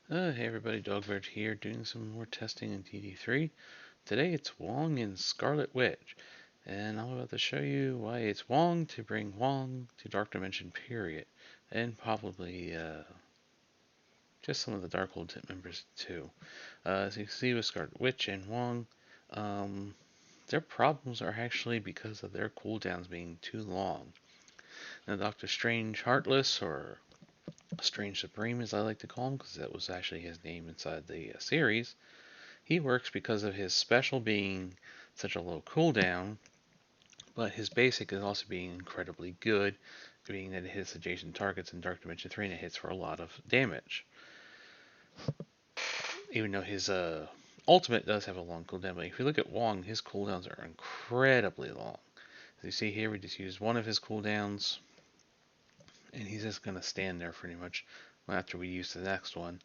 Hey everybody, Dogbird here, doing some more testing in DD3. Today it's Wong and Scarlet Witch, and I'm about to show you why it's Wong to bring Wong to Dark Dimension, period. And probably just some of the Darkhold members too. As you can see with Scarlet Witch and Wong, um, their problems are actually because of their cooldowns being too long. Now Doctor Strange Heartless, or Strange Supreme as I like to call him, because that was actually his name inside the series, he works because of his special being such a low cooldown, but his basic is also being incredibly good, being that it hits adjacent targets in Dark Dimension 3 and it hits for a lot of damage. Even though his ultimate does have a long cooldown, but if you look at Wong, his cooldowns are incredibly long. As you see here, we just used one of his cooldowns, and he's just going to stand there pretty much after we use the next one.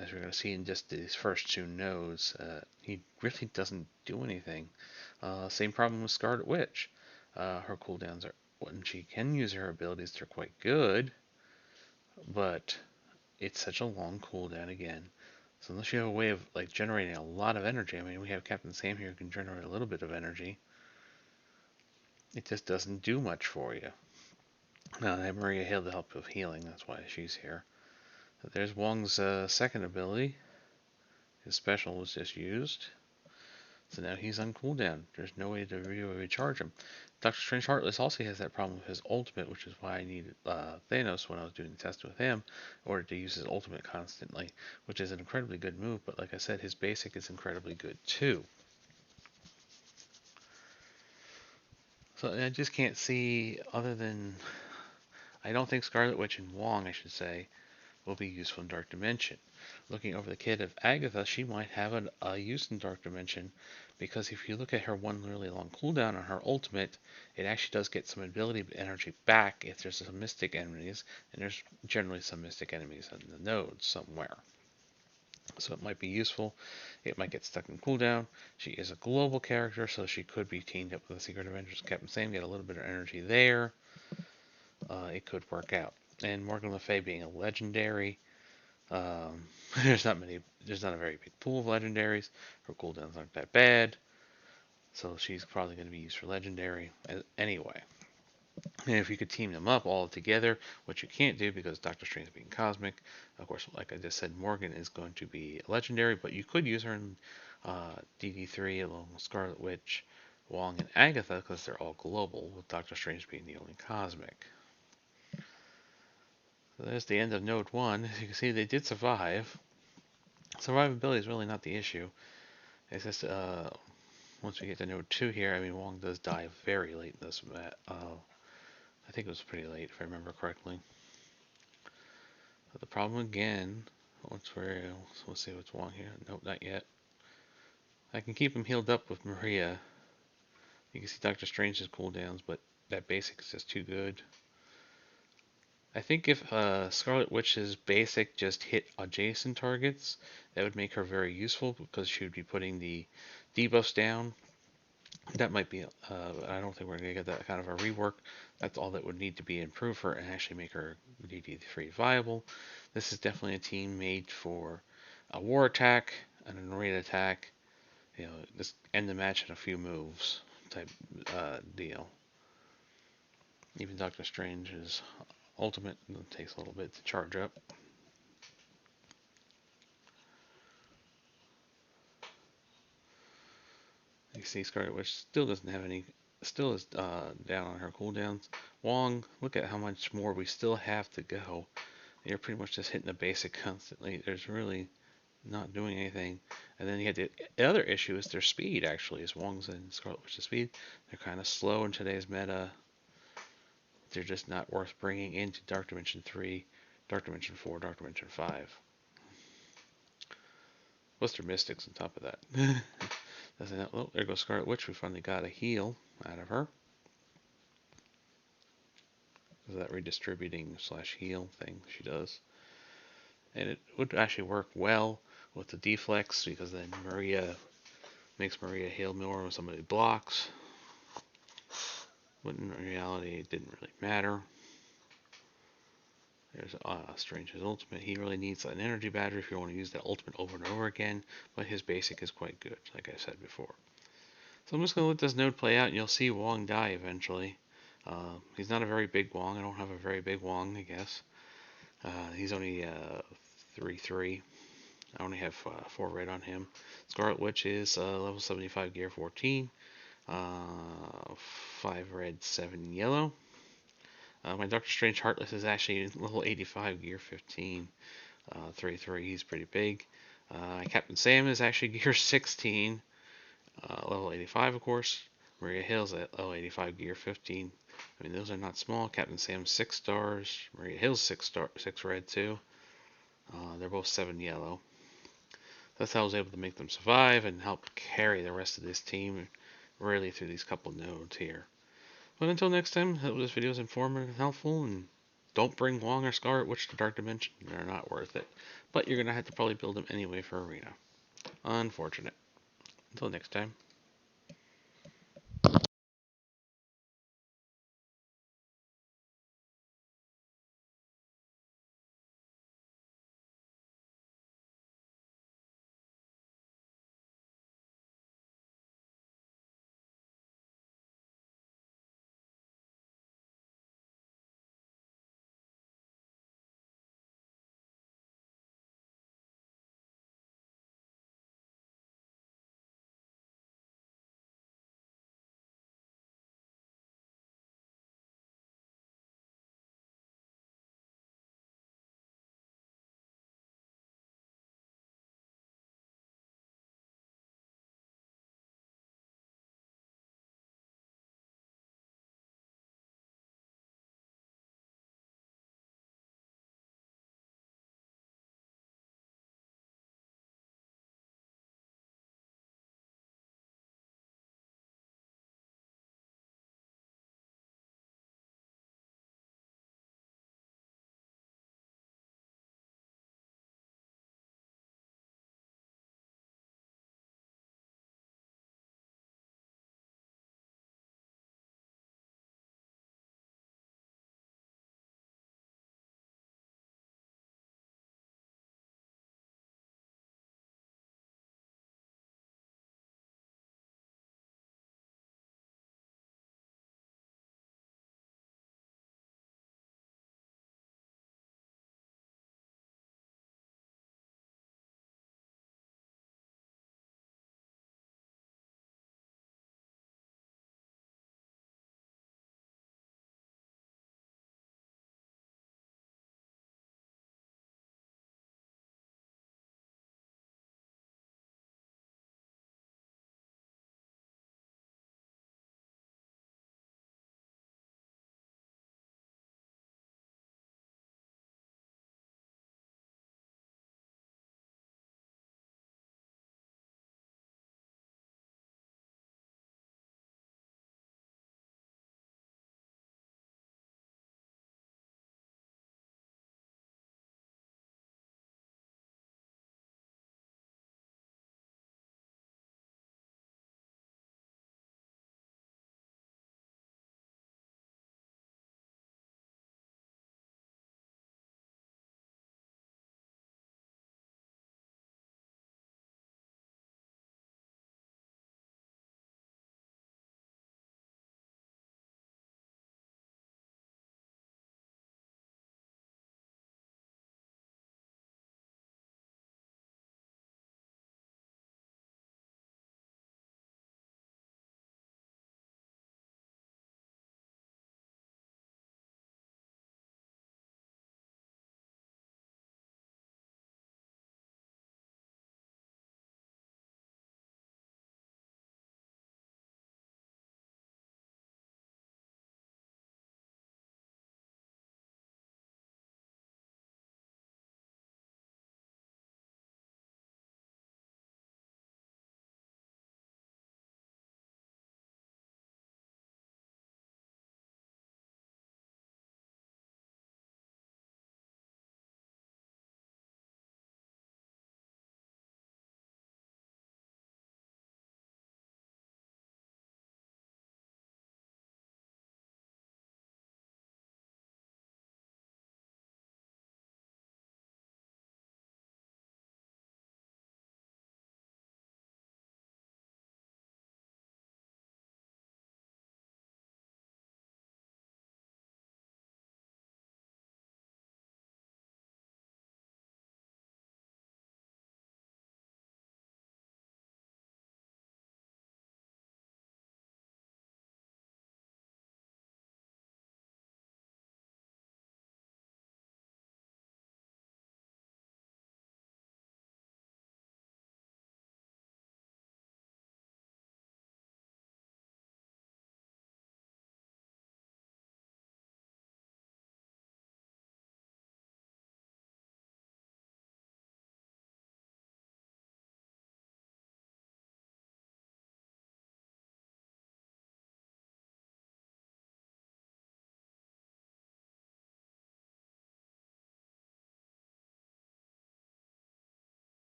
As we're going to see in just these first two nodes, he really doesn't do anything. Same problem with Scarlet Witch. Her cooldowns are, when she can use her abilities, they're quite good, but it's such a long cooldown again. So unless you have a way of like generating a lot of energy, I mean, we have Captain Sam here who can generate a little bit of energy. It just doesn't do much for you. Now I have Maria Hill to help with healing. That's why she's here. There's Wong's second ability. His special was just used. So now he's on cooldown. There's no way to really recharge him. Doctor Strange Heartless also has that problem with his ultimate, which is why I needed Thanos when I was doing the test with him, in order to use his ultimate constantly, which is an incredibly good move, but like I said, his basic is incredibly good too. So I just can't see, other than, I don't think Scarlet Witch and Wong, I should say, will be useful in Dark Dimension. Looking over the kit of Agatha, she might have a use in Dark Dimension, because if you look at her one really long cooldown on her ultimate, it actually does get some ability energy back if there's some mystic enemies, and there's generally some mystic enemies in the nodes somewhere. So it might be useful. It might get stuck in cooldown. She is a global character, so she could be teamed up with the Secret Avengers Captain Sam, get a little bit of energy there. It could work out. And Morgan Le Fay being a legendary, um, there's not many. There's not a very big pool of legendaries. Her cooldowns aren't that bad, so she's probably going to be used for legendary anyway. And if you could team them up all together, which you can't do because Doctor Strange being cosmic, of course, like I just said, Morgan is going to be legendary, but you could use her in DD3 along with Scarlet Witch, Wong, and Agatha because they're all global, with Doctor Strange being the only cosmic. So there's the end of Node 1. As you can see, they did survive. Survivability is really not the issue. It's just once we get to Node 2 here, I mean, Wong does die very late in this match. I think it was pretty late, if I remember correctly. But the problem again, let's see what's Wong here. Nope, not yet. I can keep him healed up with Maria. You can see Doctor Strange's cooldowns, but that basic is just too good. I think if Scarlet Witch's basic just hit adjacent targets, that would make her very useful because she would be putting the debuffs down. That might be, I don't think we're going to get that kind of a rework. That's all that would need to be improved for and actually make her DD3 viable. This is definitely a team made for a war attack, an array attack, just end the match in a few moves type deal. Even Doctor Strange's ultimate takes a little bit to charge up. You see Scarlet Witch still doesn't have any, still is down on her cooldowns. Wong, look at how much more we still have to go. You're pretty much just hitting the basic constantly. There's really not doing anything. And then you had the other issue is their speed, actually, is Wong's and Scarlet Witch's speed. They're kind of slow in today's meta. They're just not worth bringing into Dark Dimension 3, Dark Dimension 4, Dark Dimension 5. Plus they're mystics on top of that. Oh, there goes Scarlet Witch. We finally got a heal out of her. That redistributing slash heal thing she does. And it would actually work well with the deflex because then Maria makes Maria heal more when somebody blocks. But in reality, it didn't really matter. There's Strange's ultimate. He really needs an energy battery if you want to use that ultimate over and over again, but his basic is quite good, like I said before. So I'm just going to let this node play out, and you'll see Wong die eventually. He's not a very big Wong. I don't have a very big Wong, I guess. He's only 3-3. I only have 4 red on him. Scarlet Witch is level 75 gear 14. 5 red, 7 yellow. My Doctor Strange Heartless is actually level 85 gear 15. 3-3, he's pretty big. Captain Sam is actually gear 16. Level 85, of course. Maria Hill's at level 85 gear 15. I mean, those are not small. Captain Sam's 6 stars. Maria Hill's 6 red too. They're both 7 yellow. That's how I was able to make them survive and help carry the rest of this team really through these couple nodes here. But until next time, I hope this video is informative and helpful, and don't bring Wong or Scarlet Witch to Dark Dimension. They're not worth it. But you're going to have to probably build them anyway for Arena. Unfortunate. Until next time.